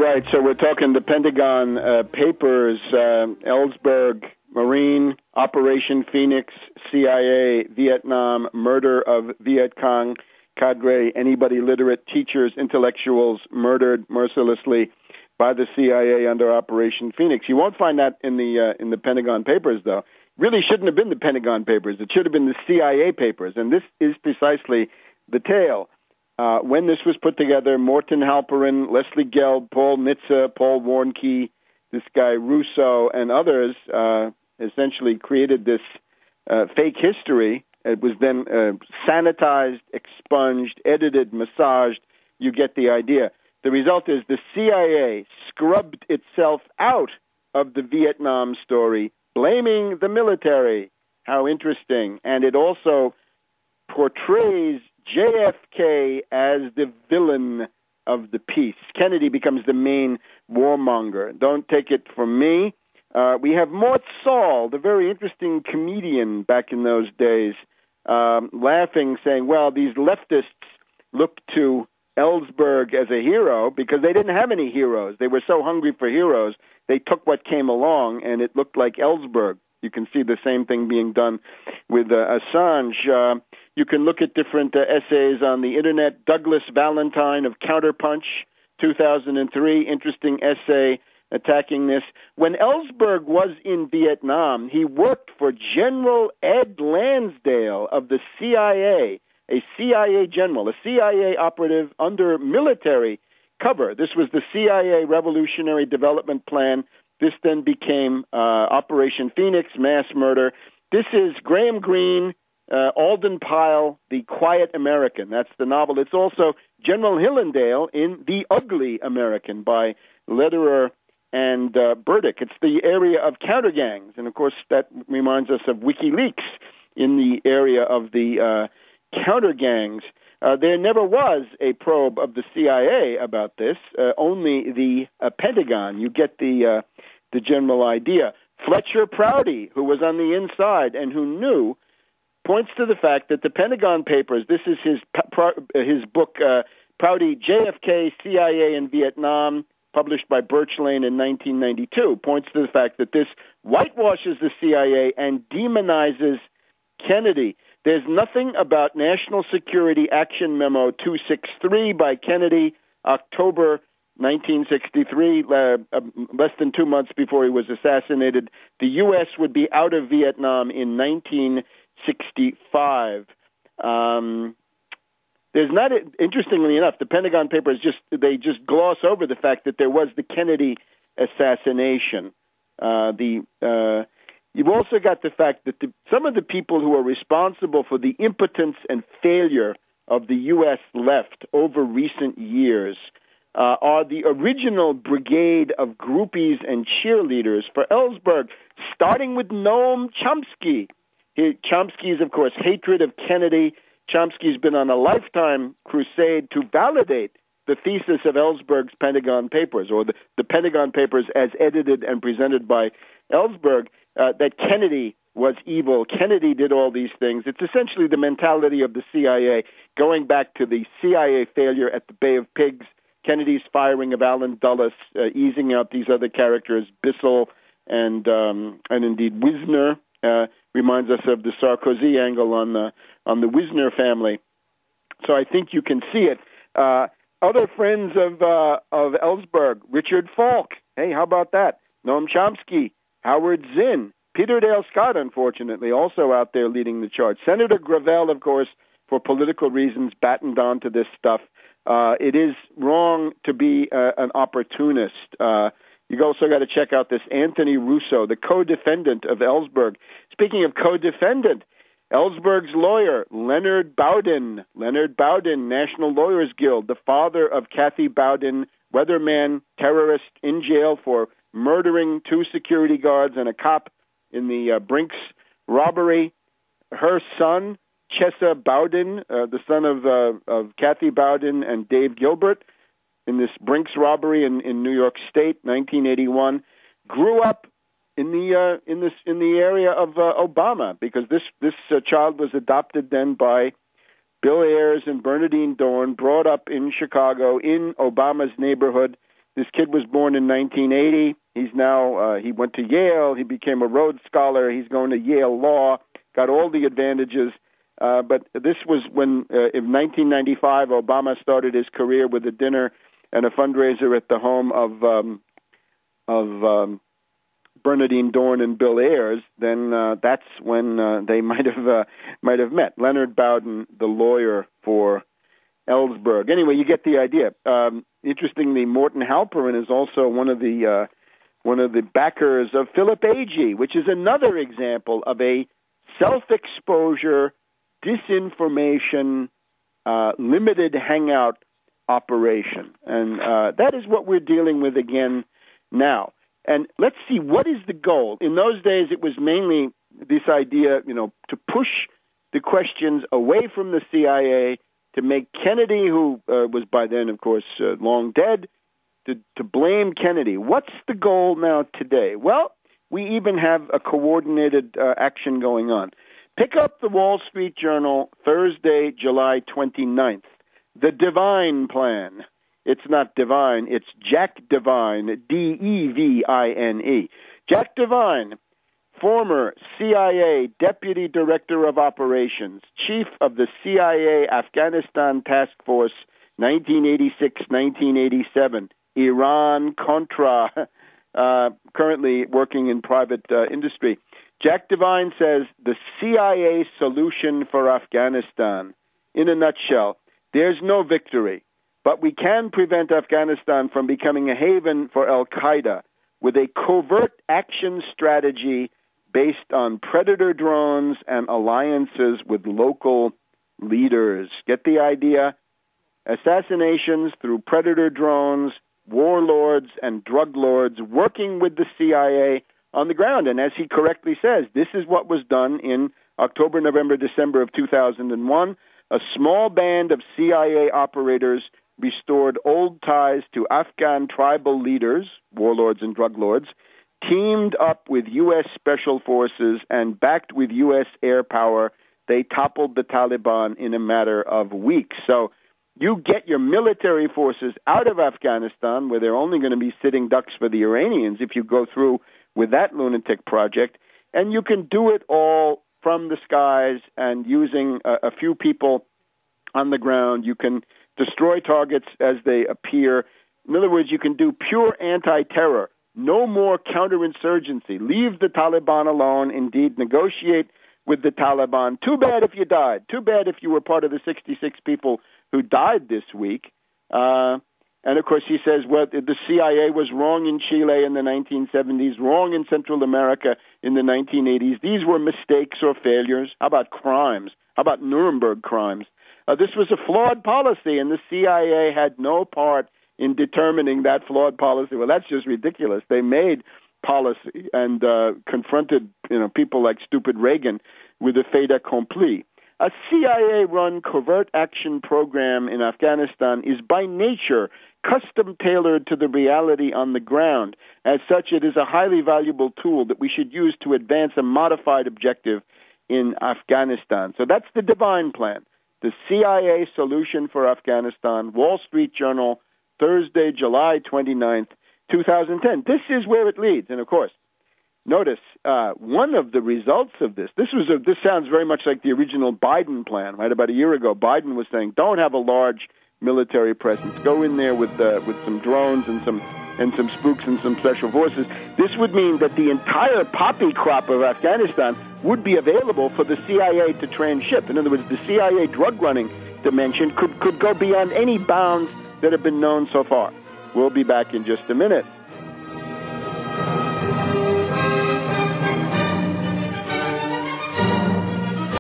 Right, so we're talking the Pentagon papers, Ellsberg, Marine, Operation Phoenix, CIA, Vietnam, murder of Viet Cong cadre, anybody literate, teachers, intellectuals murdered mercilessly by the CIA under Operation Phoenix. You won't find that in the Pentagon papers, though. Really shouldn't have been the Pentagon papers. It should have been the CIA papers, and this is precisely the tale. When this was put together, Morton Halperin, Leslie Gelb, Paul Nitze, Paul Warnke, this guy Russo, and others essentially created this fake history. It was then sanitized, expunged, edited, massaged. You get the idea. The result is the CIA scrubbed itself out of the Vietnam story, blaming the military. How interesting. And it also portrays JFK as the villain of the piece. Kennedy becomes the main warmonger. Don't take it from me. We have Mort Saul, the very interesting comedian back in those days, laughing, saying, well, these leftists look to Ellsberg as a hero because they didn't have any heroes. They were so hungry for heroes, they took what came along, and it looked like Ellsberg. You can see the same thing being done with Assange. You can look at different essays on the Internet. Douglas Valentine of Counterpunch, 2003, interesting essay attacking this. When Ellsberg was in Vietnam, he worked for General Ed Lansdale of the CIA, a CIA general, a CIA operative under military cover. This was the CIA Revolutionary Development Plan. This then became Operation Phoenix, mass murder. This is Graham Greene, Alden Pyle, The Quiet American. That's the novel. It's also General Hillendale in The Ugly American by Lederer and Burdick. It's the area of countergangs. And, of course, that reminds us of WikiLeaks in the area of the countergangs. There never was a probe of the CIA about this, only the Pentagon. You get the general idea. Fletcher Prouty, who was on the inside and who knew, points to the fact that the Pentagon Papers, this is his book, Prouty, JFK, CIA in Vietnam, published by Birch Lane in 1992, points to the fact that this whitewashes the CIA and demonizes Kennedy. There's nothing about National Security Action Memo 263 by Kennedy, October 1963, less than 2 months before he was assassinated. The U.S. would be out of Vietnam in 1965. There's not, interestingly enough, the Pentagon Papers just gloss over the fact that there was the Kennedy assassination. You've also got the fact that some of the people who are responsible for the impotence and failure of the U.S. left over recent years are the original brigade of groupies and cheerleaders for Ellsberg, starting with Noam Chomsky. Chomsky's, of course, hatred of Kennedy. Chomsky's been on a lifetime crusade to validate the thesis of Ellsberg's Pentagon Papers, or the Pentagon Papers as edited and presented by Ellsberg, that Kennedy was evil. Kennedy did all these things. It's essentially the mentality of the CIA, going back to the CIA failure at the Bay of Pigs, Kennedy's firing of Allen Dulles, easing out these other characters, Bissell and indeed Wisner, reminds us of the Sarkozy angle on the Wisner family. So I think you can see it. Other friends of Ellsberg, Richard Falk. Hey, how about that? Noam Chomsky, Howard Zinn, Peter Dale Scott, unfortunately, also out there leading the charge. Senator Gravel, of course, for political reasons, battened on to this stuff. It is wrong to be an opportunist. You also got to check out this Anthony Russo, the co-defendant of Ellsberg. Speaking of co-defendant, Ellsberg's lawyer, Leonard Bowden, National Lawyers Guild, the father of Kathy Bowden, weatherman, terrorist, in jail for murdering 2 security guards and a cop in the Brinks robbery. Her son, Chesa Bowden, the son of Kathy Bowden and Dave Gilbert, in this Brinks robbery in New York State, 1981, grew up in the area of Obama, because this child was adopted then by Bill Ayers and Bernadine Dorn, brought up in Chicago in Obama's neighborhood. This kid was born in 1980. He's now, he went to Yale. He became a Rhodes Scholar. He's going to Yale Law, got all the advantages. But this was when, in 1995, Obama started his career with a dinner and a fundraiser at the home of Bernardine Dorn and Bill Ayers. Then that's when they might have met. Leonard Bowden, the lawyer for Ellsberg. Anyway, you get the idea. Interestingly, Morton Halperin is also one of the backers of Philip Agee, which is another example of a self-exposure, disinformation, limited hangout operation. And that is what we're dealing with again now. And let's see, what is the goal? In those days, it was mainly this idea, to push the questions away from the CIA, to make Kennedy, who was by then, of course, long dead, to blame Kennedy. What's the goal now today? Well, we even have a coordinated action going on. Pick up the Wall Street Journal, Thursday, July 29th. The Divine Plan. It's not divine, it's Jack Devine, D-E-V-I-N-E. Jack Devine, former CIA Deputy Director of Operations, Chief of the CIA Afghanistan Task Force, 1986-1987, Iran-Contra, currently working in private industry. Jack Devine says, the CIA solution for Afghanistan. In a nutshell, there's no victory, but we can prevent Afghanistan from becoming a haven for al-Qaeda with a covert action strategy based on predator drones and alliances with local leaders. Get the idea? Assassinations through predator drones, warlords and drug lords working with the CIA on the ground. And as he correctly says, this is what was done in October, November, December of 2001. A small band of CIA operators restored old ties to Afghan tribal leaders, warlords and drug lords, teamed up with U.S. Special Forces, and backed with U.S. air power, they toppled the Taliban in a matter of weeks. So you get your military forces out of Afghanistan, where they're only going to be sitting ducks for the Iranians if you go through with that lunatic project, and you can do it all from the skies and using a few people on the ground. You can destroy targets as they appear. In other words, you can do pure anti-terror. No more counterinsurgency. Leave the Taliban alone. Indeed, negotiate with the Taliban. Too bad if you died. Too bad if you were part of the 66 people who died this week. And, of course, he says, well, the CIA was wrong in Chile in the 1970s, wrong in Central America in the 1980s. These were mistakes or failures. How about crimes? How about Nuremberg crimes? This was a flawed policy, and the CIA had no part in determining that flawed policy. Well, that's just ridiculous. They made policy and confronted people like stupid Reagan with a fait accompli. A CIA-run covert action program in Afghanistan is by nature custom-tailored to the reality on the ground. As such, it is a highly valuable tool that we should use to advance a modified objective in Afghanistan. So that's the Divine Plan, the CIA solution for Afghanistan, Wall Street Journal, Thursday, July 29th, 2010. This is where it leads. And, of course, notice one of the results of this sounds very much like the original Biden plan, right? About a year ago, Biden was saying, don't have a large military presence. Go in there with some drones and some spooks and some special forces. This would mean that the entire poppy crop of Afghanistan would be available for the CIA to transship. In other words, the CIA drug running dimension could go beyond any bounds that have been known so far. We'll be back in just a minute.